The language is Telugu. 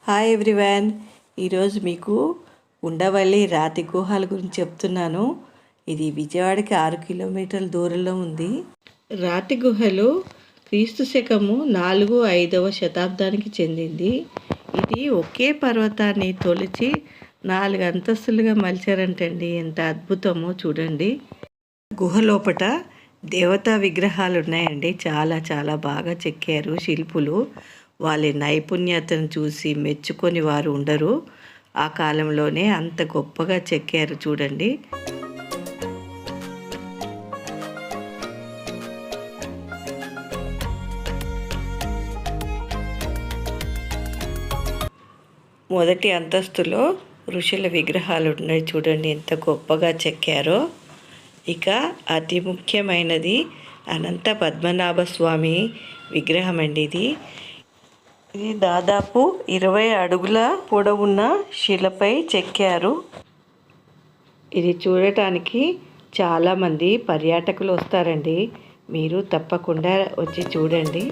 Hi everyone. ఈరోజు మీకు ఉండవల్లి రాతి గుహల గురించి చెప్తున్నాను. ఇది విజయవాడకి 6 కిలోమీటర్ల దూరంలో ఉంది. రాతి గుహలు క్రీస్తు శకము 4-5వ శతాబ్దానికి చెందింది. ఇది ఒకే పర్వతాన్ని తొలిచి 4 అంతస్తులుగా మలిచారంటండి. ఎంత అద్భుతమో చూడండి. గుహ లోపట దేవతా విగ్రహాలు ఉన్నాయండి. చాలా చాలా బాగా చెక్కారు శిల్పులు. వాళ్ళ నైపుణ్యతను చూసి మెచ్చుకొని వారు ఉండరు. ఆ కాలంలోనే అంత గొప్పగా చెక్కారు చూడండి. మొదటి అంతస్తులో ఋషుల విగ్రహాలు ఉన్నాయి చూడండి, ఎంత గొప్పగా చెక్కారో. ఇక అతి ముఖ్యమైనది అనంత పద్మనాభ స్వామి విగ్రహం అండి. ఇది దాదాపు 20 అడుగుల పొడవున్న శిలపై చెక్కారు. ఇది చూడటానికి చాలామంది పర్యాటకులు వస్తారండి. మీరు తప్పకుండా వచ్చి చూడండి.